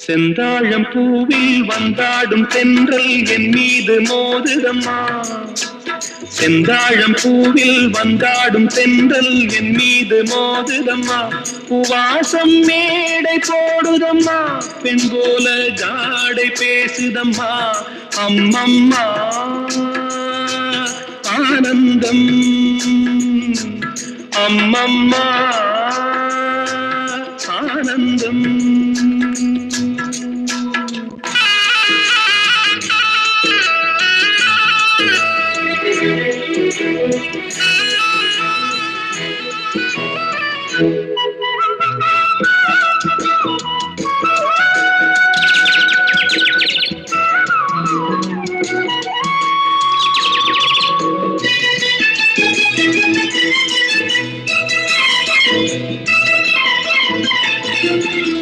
செந்தாழம் பூவில் வந்தாடும் தென்றல் என் மீது மோதுதம்மா. செந்தாழம் பூவில் வந்தாடும் தென்றல் என் மீது மோதுதம்மா. பூவாசம் மேடை போடுதம்மா, பெண் போல ஜாடை பேசுதம்மா. அம்மம்மா ஆனந்தம், அம்மம்மா ஆனந்தம்.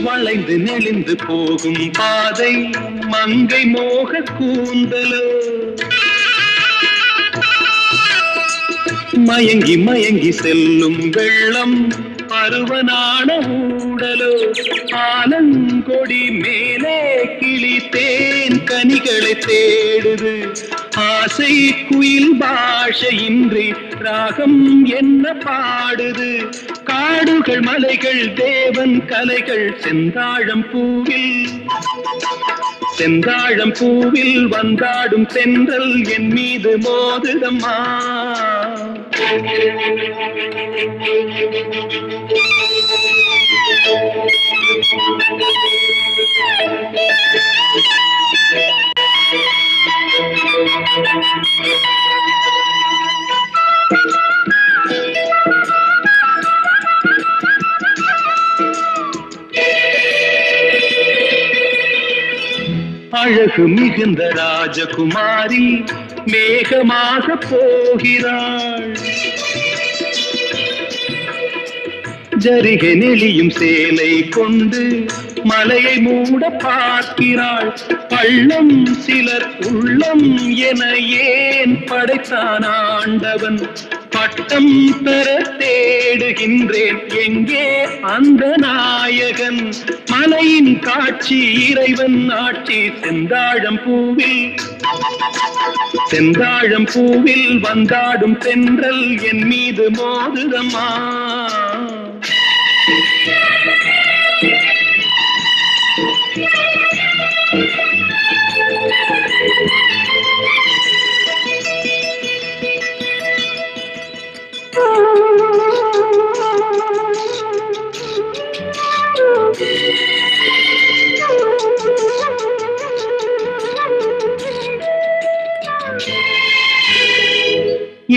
வளைந்து நெளிந்து போகும் பாதை மங்கை மோக கூந்தலோ, மயங்கி மயங்கி செல்லும் வெள்ளம் பருவனான ஊடலோ. ஆலங்கொடி மேலே கிளி தேன் கனிகளை தேடுது, ஆசை குயில் பாஷையின்றி ராகம் என்ன பாடுது. காடுகள் மலைகள் தேவன் கலைகள் செந்தாழம் பூவில், செந்தாழம் பூவில் வந்தாடும் தென்றல் என் மீது மோதுதம்மா. அழகு மிகுந்த ராஜகுமாரி மேகமாக போகிறாள், ஜரிகை நெளியும் சேலை கொண்டு மலையை மூட பார்க்கிறாள். பள்ளம் சிலர் உள்ளம் என ஏன் படைத்தான் ஆண்டவன்? பட்டம் பெற தேடுகின்றேன் எங்கே அந்த நாயகன்? மலையின் காட்சி இறைவன் ஆட்சி செந்தாழம் பூவில், செந்தாழம் பூவில் வந்தாடும் தென்றல் என் மீது மோதுதம்மா.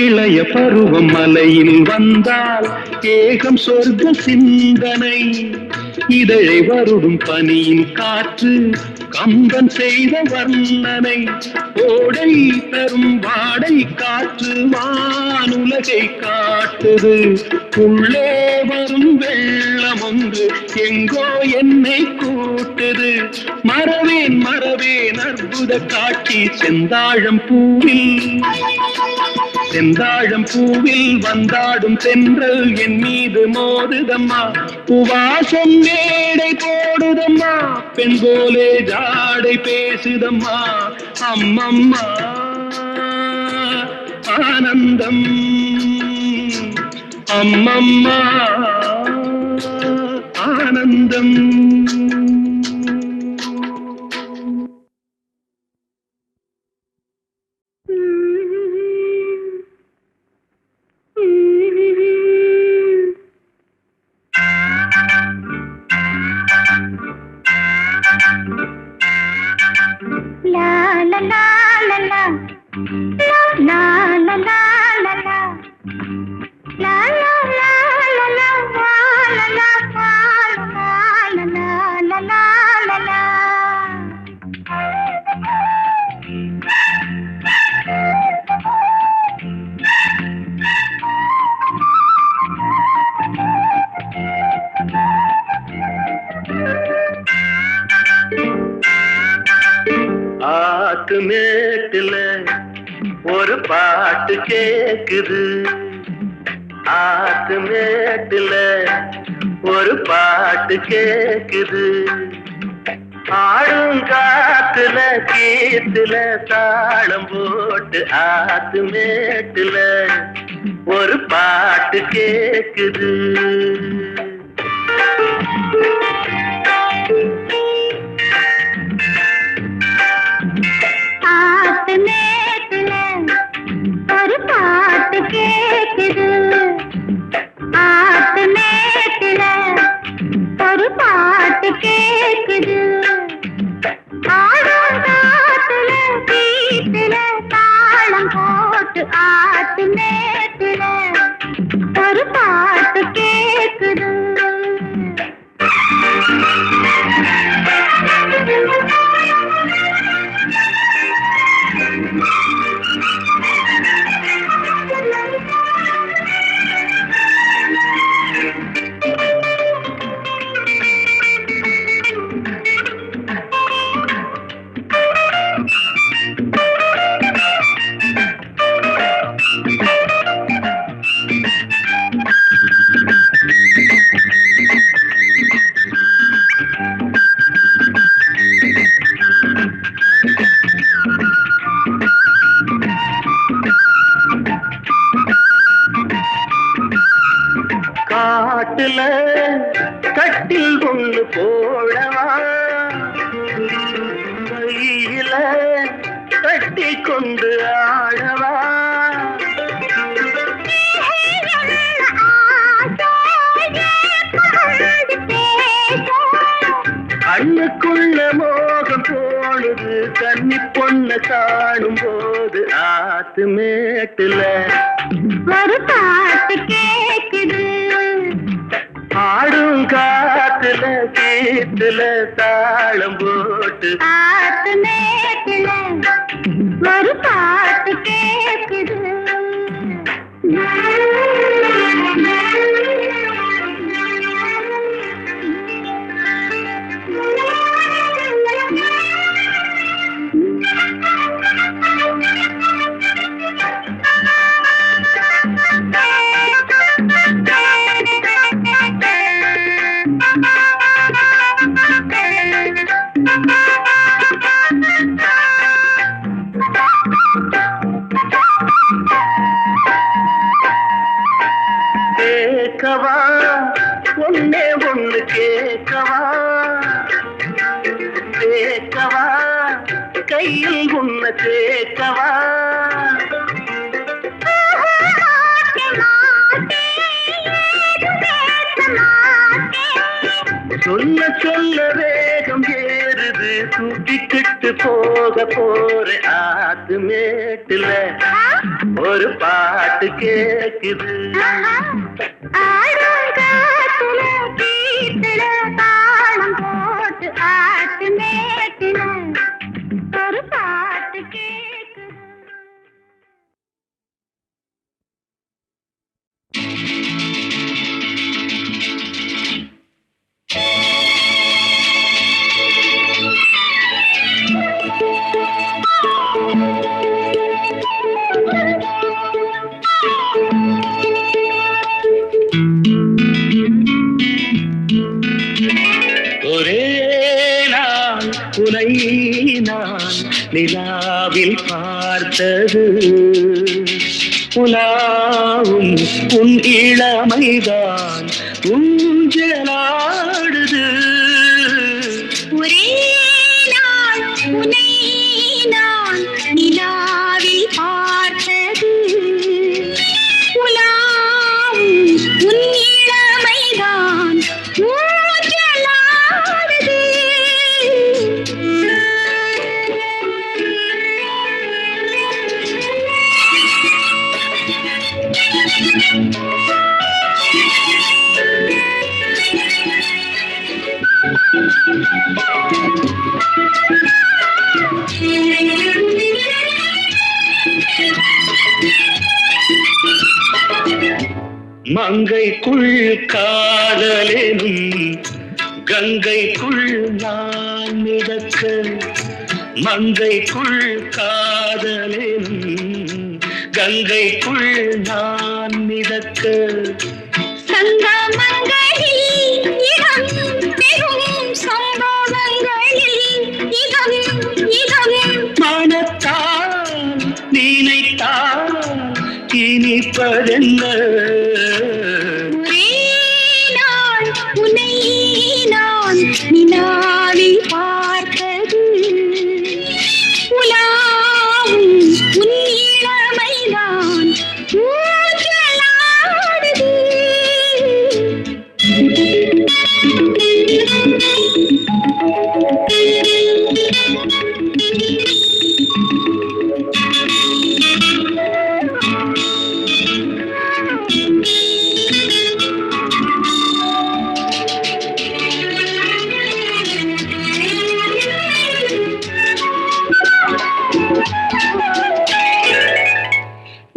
இளைய பருவம் மலையில் வந்தால் ஏகம் சொர்க்க சிந்தனை. இதழை வருடும் பனியின் காற்று கம்பன் செய்த வர்ணனை. ஓடை தரும் வாடை காற்று வானுலகை காட்டுது. உள்ளே வரும் வெள்ளம் ஒன்று எங்கோ என்னை கூட்டுது. மறவேன் மறவேன் அற்புத காட்சி செந்தாழம் பூவில், செந்தாழம் பூவில் வந்தாடும் தென்றல் என் மீது மோதுதம்மா. பூவாசம் மேடை போடுதம்மா, பெண் போலே ஜாடை பேசுதம்மா. அம்மம்மா ஆனந்தம், அம்மம்மா ஆனந்தம். la la ஆத்து மேட்டுல ஒரு பாட்டு கேக்குது. ஆத்து மேட்டுல ஒரு பாட்டு கேக்குது. ஆடும் காத்துல கீத்துல தாளம் போட்டு ஆத்து மேட்டுல ஒரு பாட்டு கேக்குது. ஆத்து மேட்டுல ஒரு பாட்டு கேக்குது. ஆத்து மேட்டுல ஒரு பாட்டு கேக்குது. ஆடும் காத்துல கீத்துல தாளம் போட்டு ஆத்து மேட்டுல ஒரு பாட்டு கேக்குது. காட்டுல கட்டில் ஒண்ணு போடவா, கையில கட்டி கொண்டு ஆடவா. கண்ணுக்குள்ள மோகம் போடுது கன்னி பொண்ண காணும் போது ஆத்து மேட்டுல ஒரு பாட்டு கேக்குது. ஆடும் காத்துல கீத்துல தாளம் போட்டு ஆத்து மேட்டுல ஒரு பாட்டு கேக்குது. கேட்கவா ஒன்னே ஒண்ணு கேட்கவா, கேட்கவா கையில் உன்னை கேட்கவா. சொல்ல சொல்ல வேகம் ஏறுது தூக்கிக்கிட்டு போக போற ஆத்து மேட்டுல ஒரு பாட்டு கேக்குது. ஆடும் காத்துல கீத்துல தாளம் போட்டு ஆத்து மேட்டுல ஒரு பாட்டு கேக்குது. ஒரே நாள் உனை நான் நிலாவில் பார்த்தது, உலாவும் உன் இளமைதான் ஊஞ்சலாடுது. ஒரே நாள் உன்னை நான் நிலாவில் பார்த்தது, உலாவும் உன் இளமைதான் ஊஞ்சலாடுது. மங்கைக்குள் காதலெனும் கங்கைக்குள் நான் மிதக்க மங்கைக்குள் காதலினும் கங்கைக்குள் நான் மிதக்க சங்கமங்களில் இடம் பெறும் சம்பவங்களில் இதம் இதம் மனத்தால் நினைத்தால் இனிப்பதென்ன ஒரே நாள் உன்னை நான் நிலாவில் பார்த்தது உலாவும் உன் இளமைதான் ஊஞ்சலாடுது.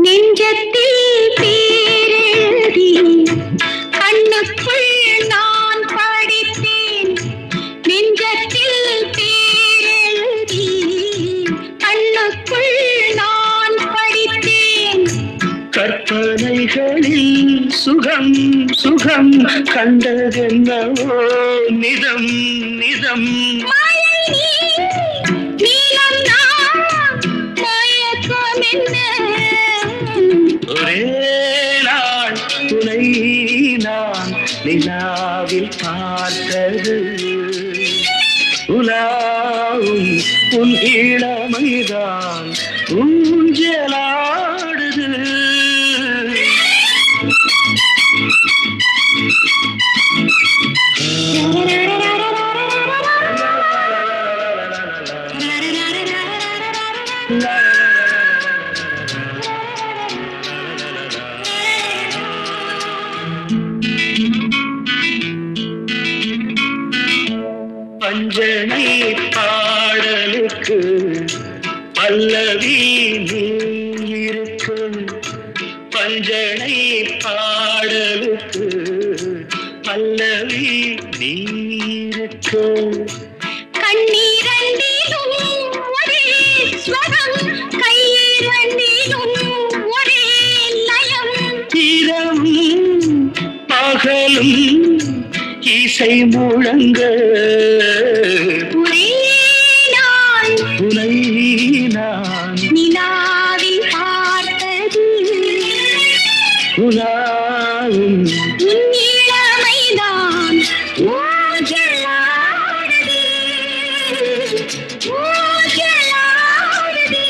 நெஞ்சத்தில் பேரெழுதி கண்ணுக்குள் நான் படித்தேன். நெஞ்சத்தில் பேரெழுதி கண்ணுக்குள் நான் படித்தேன். கற்பனைகளில் சுகம் சுகம் கண்டதென்னவோ நிதம் நிதம் மாயை நீ, நீலம் நான், மயக்கம் என்ன? ஒரே நாள் துணை நான் நிலாவில் பார்த்தது உலாவும் உன் இளமைதான் ஊஞ்சலாடுது. பஞ்சனை பாடலுக்கு பல்லவி நீ இருக்கு. பஞ்சனை பாடலுக்கு பல்லவி நீ இருக்கு. கண்ணீரண்டிலும் ஒரே ஸ்வரம், கையிரண்டிலும் ஒரே லயம். இரவும் பகலும் இசை முழங்க ஒரே நாள் உனை நான் நிலாவில் பார்த்தது உலாவும் உன் இளமைதான் ஊஞ்சலாடுது ஊஞ்சலாடுது.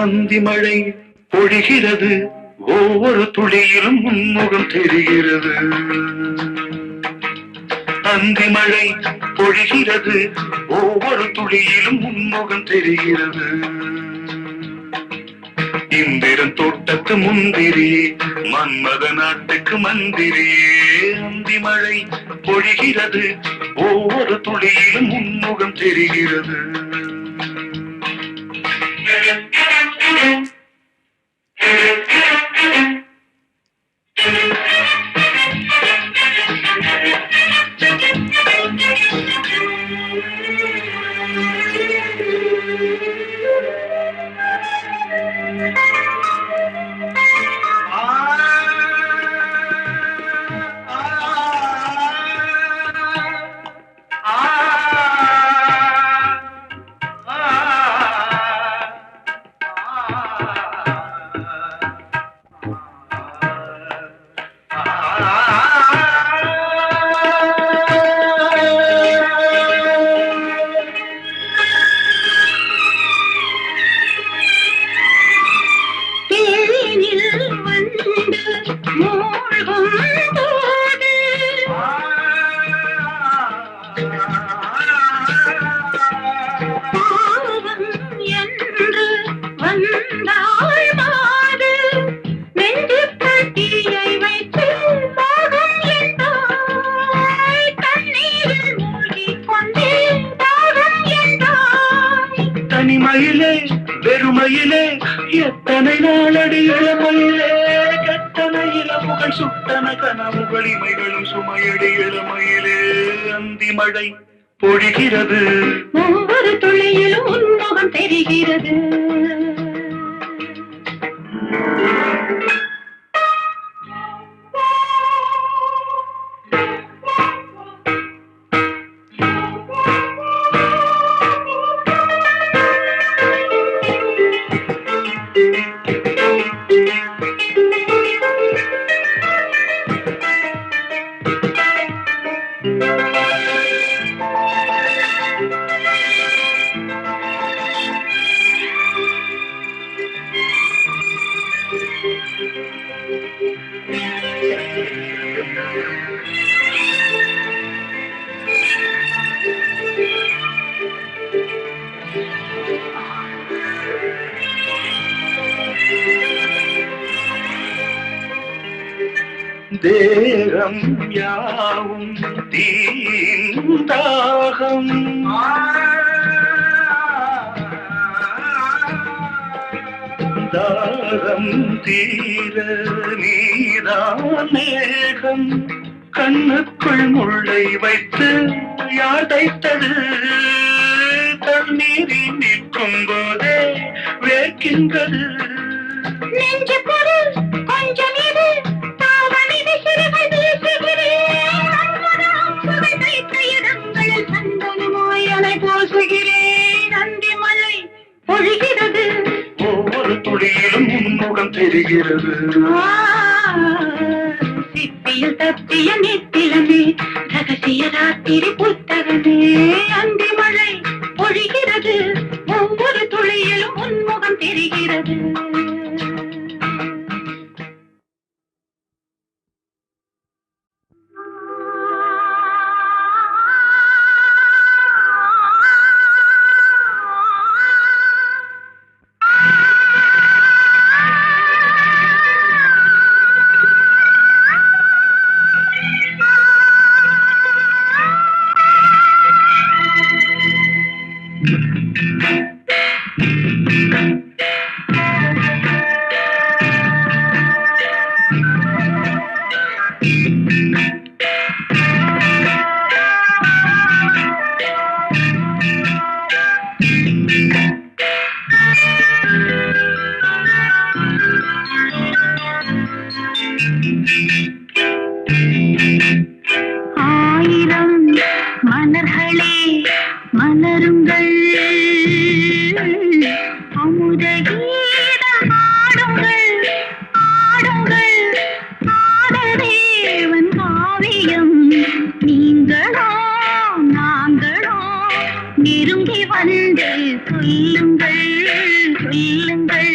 அந்தி மழை பொழிகிறது, ஒவ்வொரு துளியிலும் உன்முகம் தெரிகிறது. அந்தி மழை பொழிகிறது, ஒவ்வொரு துளியிலும் உன்முகம் தெரிகிறது. இந்திரன் தோட்டத்து முந்திரியே, மன்மத நாட்டுக்கு மந்திரியே. அந்தி மழை பொழிகிறது, ஒவ்வொரு துளியிலும் உன்முகம் தெரிகிறது. வெறுமையிலே எத்தனை நாளடி இளமையிலே கெட்டன இளமுகள் சுட்டன கனவுகள் இமைகளும் சுமையடி இளமையிலே அந்தி மழை பொழிகிறது ஒவ்வொரு துளியிலும் உன்முகம் தெரிகிறது தேகம் யாவும் தீந்தாகம் தாகம் தீர நீதான் மேகம் கண்ணுக்குள் முள்ளை வைத்து யார் தைத்தது தண்ணீரில் நிற்கும் போதே வேர்க்கின்றது நெஞ்சு பொருள் கொஞ்சம் இது தாவணிது சிறுகள் வீசுகிறேன் சுவை தைத்த இடங்களில் சந்தனமாய் அலை போசுகிறேன் அந்தி மழை பொழிகிறது ஒவ்வொரு துளியிலும் உன்முகம் தெரிகிறது சிப்பியில் தப்பிய நித்திலமே ரகசிய ராத்திரி புத்தகமே அந்தி மழை பொழிகிறது ஒவ்வொரு துளியிலும் உன்முகம் தெரிகிறது ஆயிரம் மலர்களே மலருங்கள் அமுத கீதம் ஆடுங்கள் ஆடுங்கள் ஆடதேவன் காவியம் நீங்களோ நாங்களோ நெருங்கி வந்து சொல்லுங்கள் சொல்லுங்கள்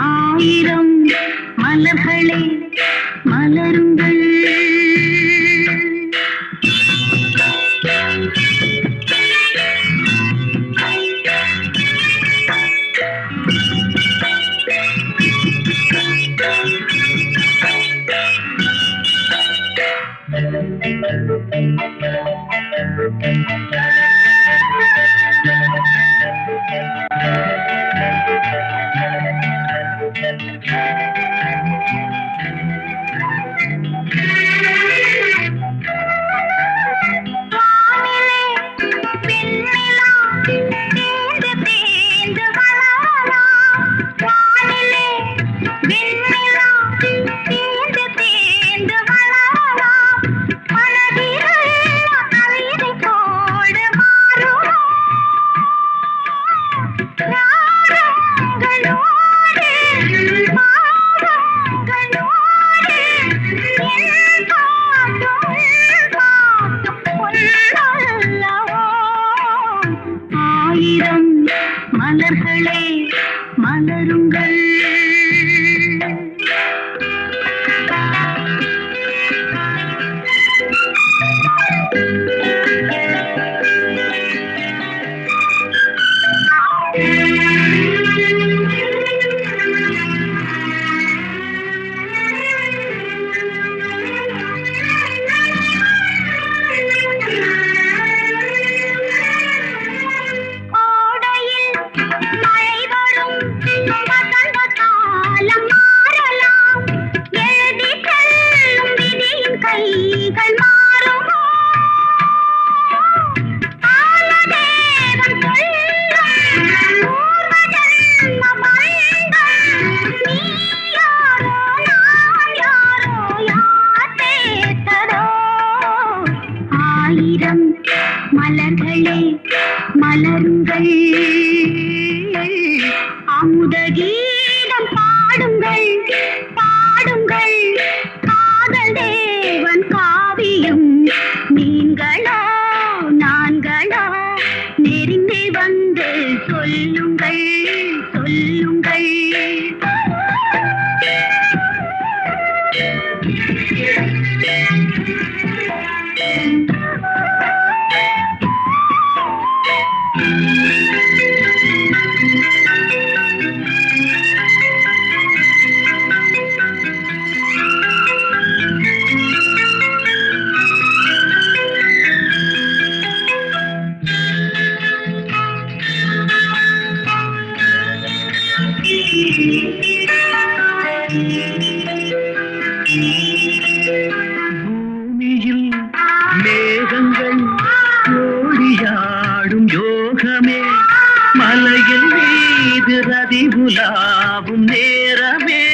ஆயிரம் மலர்களே மலருங்கள் ஆயிரம் மலர்களே மலருங்கள் கோடையில் மழை வரும் அமுத கீதம் பாடுங்கள் பாடுங்கள் காதல் தேவன் காவியம் நீங்களோ நான்களோ நெருங்கி வந்து சொல்லுங்கள் சொல்லுங்கள். பூமியில் மேகங்கள் ஓடியாடும் யோகமே, மலையில் மீது ரதி உலாவும் நேரமே,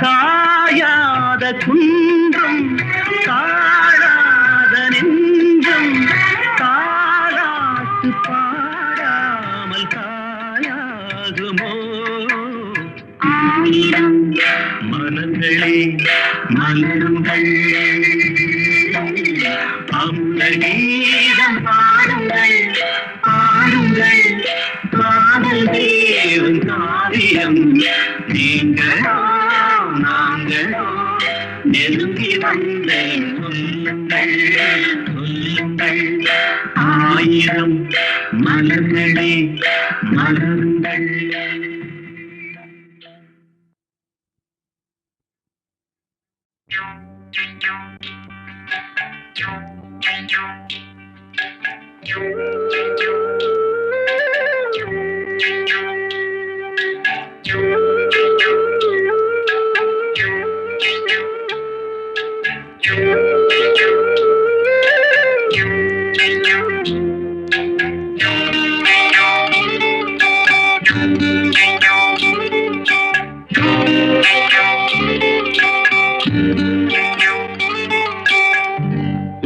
காயாத குன்றும் காணாத நெஞ்சும் காலாட்டு பாடாமல் காயாகுமோ? ஆயிரம் மனங்களே மலருங்கள், அமுத கீதம் பாடுங்கள் பாடுங்கள் காதல் தேவன் காவியம் நீங்களோ நாங்களோ நெருங்கி வந்து சொல்லுங்கள் சொல்லுங்கள். ஆயிரம் மலர்களே மலருங்கள்.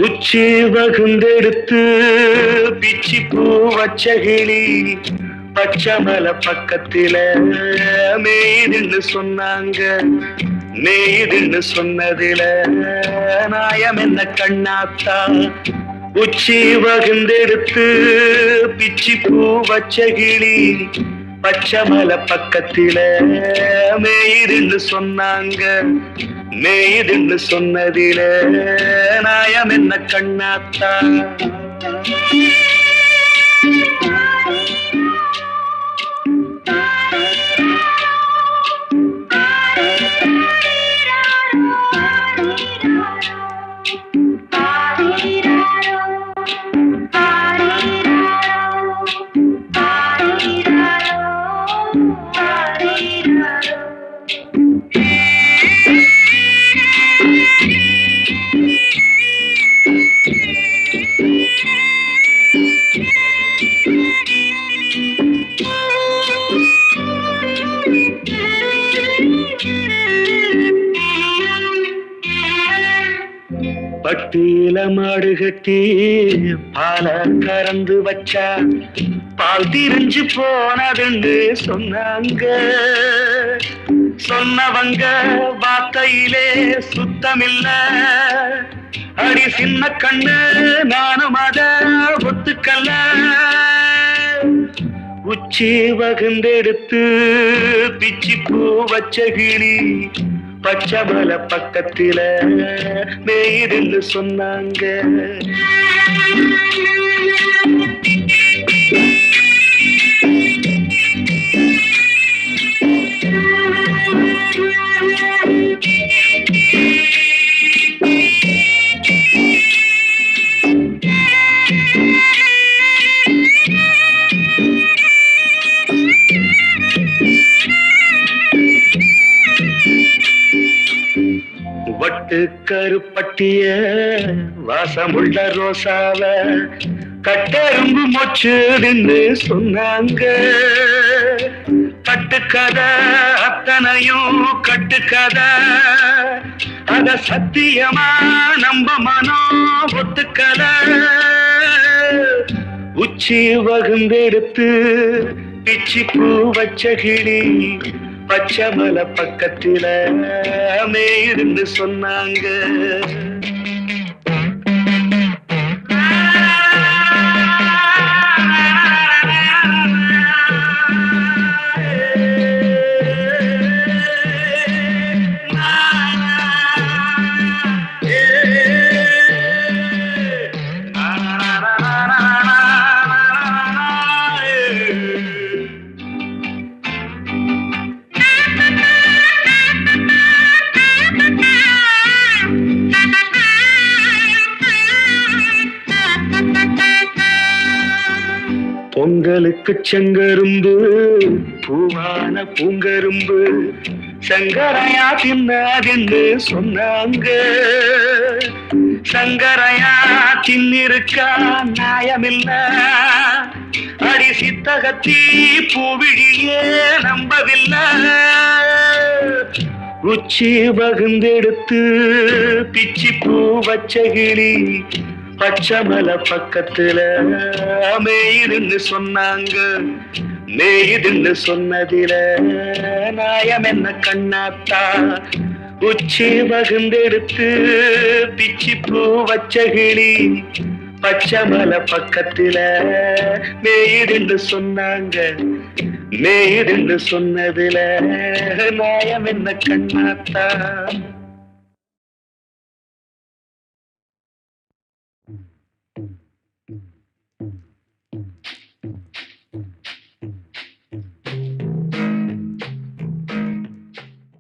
உச்சி வகுந்தெடுத்து பிச்சி பூ வச்ச கிளி பச்சமல பக்கத்தில மேய்துன்னு சொன்னாங்க. மேய்துன்னு சொன்னதில நாயம் என்ன கண்ணாத்தா? உச்சி வகுந்தெடுத்து பிச்சி பூ வச்ச கிளி பச்சமல பக்கத்தில மேய்துன்னு சொன்னாங்க. மேய்துன்னு சொன்னதில நாயம் என்ன கண்ணாத்தா? பட்டியில மாடு கட்டி பால கறந்து வச்சா பால் திரிஞ்சு போனதுன்னு சொன்னாங்க. சொன்னவங்க வார்த்தையிலே சுத்தமில்ல. அடி சின்ன கண்ணு நானும் அத ஒத்துக்கல்ல. உச்சி வகுந்தெடுத்து பிச்சி பூ வச்ச கிளி பச்சமல பக்கத்தில மேய்துன்னு சொன்னாங்க. வட்டு கருப்பட்டிய வாசமுள்ள ரோசாவ கட்டெரும்பு மொச்சுன்னு சொன்னாங்க. கட்டுக்கதை அத்தனையும் கட்டுக்கதை, அத சத்தியமா நம்ப மனம் ஒத்துக்கல. உச்சி வகுந்தெடுத்து பிச்சி பூ வச்ச கிளி பச்சை மலை பக்கத்தில மேயிருந்து சொன்னாங்க. பொங்கலுக்கு செங்கரும்பு பூவான பூங்கரும்பு சங்கரையா தின்னாதின்னு சொன்னாங்க. சங்கரையா தின்னிருக்கா நியாயமில்ல, அடி சித்தகத்தி பூவிழியே நம்பவில்லை. உச்சி பகுந்தெடுத்து பிச்சி பூ வச்ச கிளி பச்சை மலை பக்கத்துல மேயுதுன்னு சொன்னாங்க. மேயுதுன்னு சொன்னதில நாயம் என்ன கண்ணாத்தா. உச்சி பகுந்தெடுத்து பிச்சி பூ வச்ச கிளி பச்சை மலை பக்கத்துல மேயுதுன்னு சொன்னாங்க. மேயுதுன்னு சொன்னதில நாயம் என்ன கண்ணாத்தா.